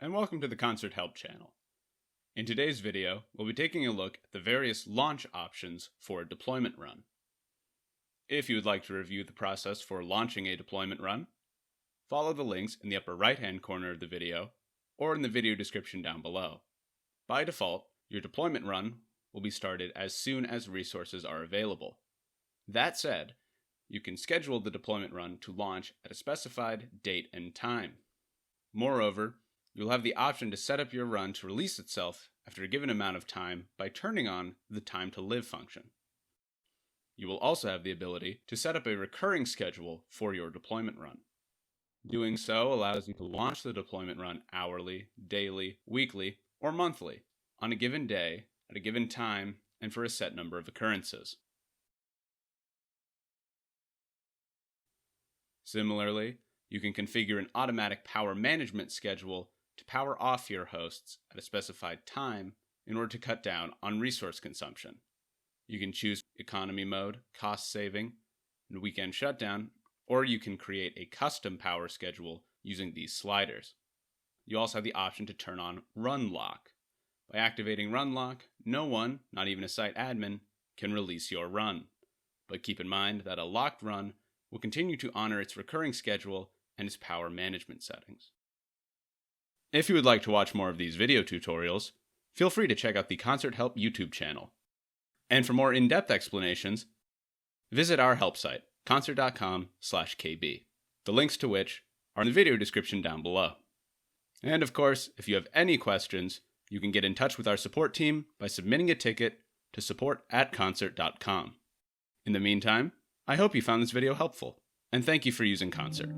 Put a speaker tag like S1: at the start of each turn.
S1: and welcome to the Concert Help channel. In today's video, we'll be taking a look at the various launch options for a deployment run. If you would like to review the process for launching a deployment run, follow the links in the upper right-hand corner of the video or in the video description down below. By default, your deployment run will be started as soon as resources are available. That said, you can schedule the deployment run to launch at a specified date and time. Moreover, you'll have the option to set up your run to release itself after a given amount of time by turning on the time to live function. You will also have the ability to set up a recurring schedule for your deployment run. Doing so allows you to launch the deployment run hourly, daily, weekly, or monthly on a given day, at a given time, and for a set number of occurrences. Similarly, you can configure an automatic power management schedule to power off your hosts at a specified time in order to cut down on resource consumption. You can choose economy mode, cost saving, and weekend shutdown, or you can create a custom power schedule using these sliders. You also have the option to turn on run lock. By activating run lock, no one, not even a site admin, can release your run. But keep in mind that a locked run will continue to honor its recurring schedule and its power management settings. If you would like to watch more of these video tutorials, feel free to check out the Concert Help YouTube channel. And for more in-depth explanations, visit our help site, concert.com/kb, the links to which are in the video description down below. And of course, if you have any questions, you can get in touch with our support team by submitting a ticket to support@concert.com. In the meantime, I hope you found this video helpful, and thank you for using Concert.